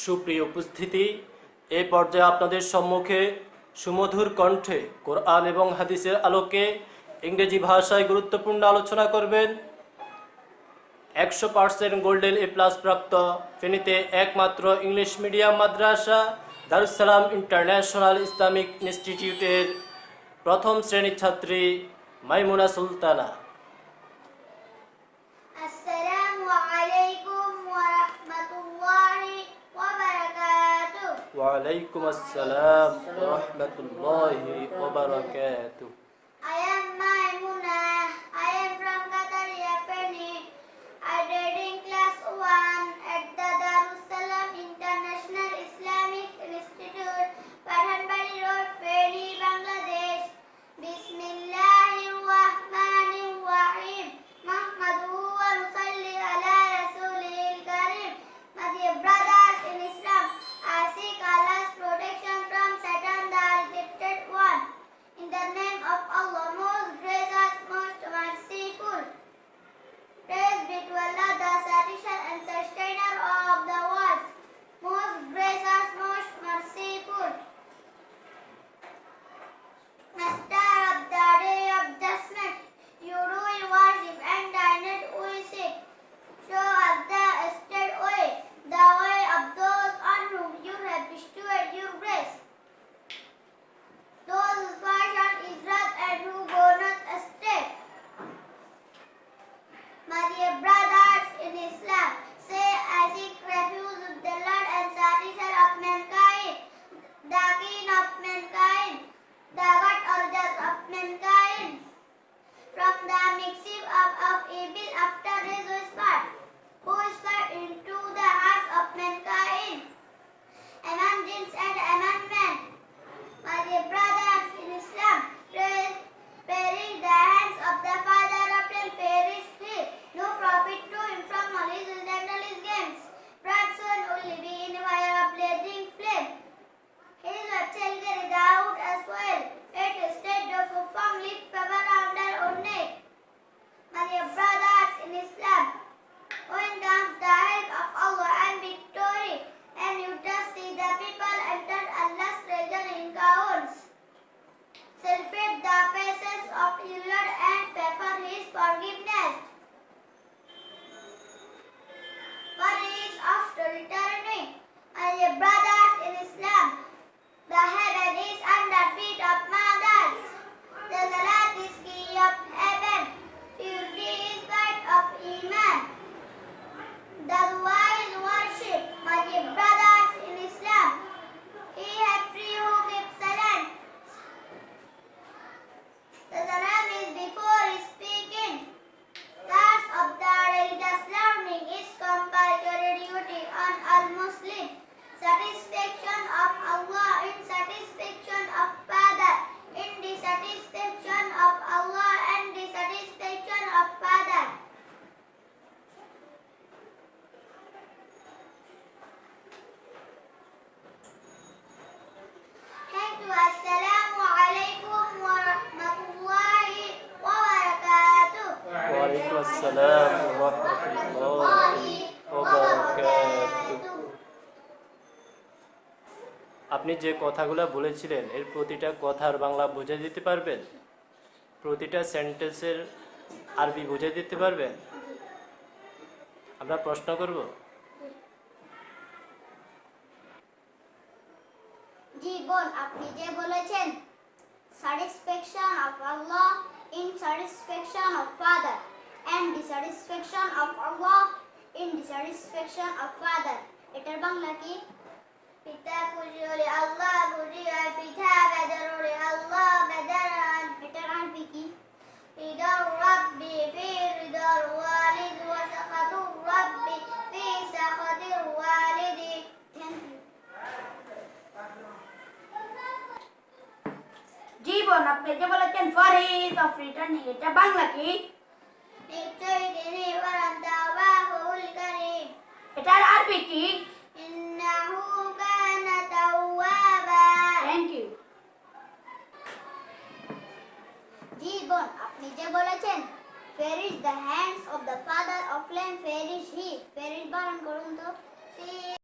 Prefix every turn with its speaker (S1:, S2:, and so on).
S1: সুপ্রিয় উপস্থিতি, এই পর্যায়ে আপনাদের সম্মুখে সুমধুর কণ্ঠে কোরআন এবং হাদিসের আলোকে ইংরেজি ভাষায় গুরুত্বপূর্ণ আলোচনা করবেন 100% গোল্ডেন এ প্লাস প্রাপ্ত, ফেনীতে একমাত্র ইংলিশ মিডিয়াম মাদ্রাসা দারুস সালাম ইন্টারন্যাশনাল ইসলামিক ইনস্টিটিউটের প্রথম শ্রেণীর ছাত্রী মাইমুনা সুলতানা।
S2: আসসালামু আলাইকুম ওয়া রাহমাতুল্লাহি ওয়া বারাকাতুহু।
S1: ওয়া আলাইকুম আসসালাম ওয়া রাহমাতুল্লাহি ওয়া বারাকাতুহু।
S2: I am Maimuna. I am from Qataria, Feni. I read in class 1 at the Darus Salam International Islamic Institute, Pathanbari Road, Feni, Bangladesh. Bismillahirrahmanirrahim. Nahmaduhu wa nusalli ala rasulil karim. My dear brothers in Islam, I seek Allah's protection from Satan, the rejected one. In the name of Allah, most gracious, most merciful. Praise be to Allah, the Satisfier and Sustainer of the world. Most gracious, most merciful. Master of the day of judgment, you do your worship and dined we seek. Show us the straight way, the way of those on whom you have bestowed your grace. Those whose passion is wrath and who go not astray. My dear brothers in Islam, say I seek refuge with the Lord and Satisfier of mankind, the King of mankind, the God or judge of mankind, from the mixing of evil after his whisper, who whispered into the hearts of mankind, among jinns and among men. My dear brothers in Islam, perish the hands of the father of them, perish he, no profit to him from all his and all his games. Bright sun only be in fire of blazing flame. His word shall carry the out as well, it is state of a firmly power around our own neck. My dear brothers in Islam, when comes the help of Allah and victory, and you just see the people enter Allah's treasure in crowds. Celebrate the faces of your Lord and pray for His forgiveness. For He is after returning. My dear brothers in Islam, the heaven is under feet of mothers. The salat is key of heaven. Purity is part of Iman. The dua is worship. My dear brothers in Islam, He has free who keeps silent. The salam is before speaking. Class of the religious learning is compulsory duty on all Muslims. Satisfaction of Allah in satisfaction of Father, in the satisfaction of Allah and the satisfaction of Father. Thank you. Assalamu alaikum wa rahmatullahi wa barakatuh.
S1: ওয়া আলাইকুম আসসালাম ওয়া রাহমাতুল্লাহি ওয়া বারাকাতুহু। আপনি যে কথাগুলো বলেছিলেন এর প্রতিটা কথার বাংলা বুঝে দিতে পারবেন? প্রতিটা সেন্টেন্সের আরবি বুঝে দিতে পারবেন? আমরা প্রশ্ন করব।
S2: জি বোন, আপনি যে বলেছেন satisfaction of Allah in satisfaction of Father and dissatisfaction of Allah in dissatisfaction of Father, এটার বাংলা কি? পিতা খুশি হলে আল্লাহ খুশি হয়, পিতা বেজার হলে আল্লাহ বেজার হন। এটার আরবি কি? রিদার রাব্বি ফি রিদার ওয়ালিদ ওয়া সাখাতুর রাব্বি ফি সাখাতির ওয়ালিদি। Thank you.
S3: জীবন, আপনি যে বলেছেন ফরিদ অফ রিটার্নিং, এটা বাংলা কি?
S2: নিশ্চয়ই তিনি পরম তওবাহুল কারীম।
S3: এটার আরবি কি?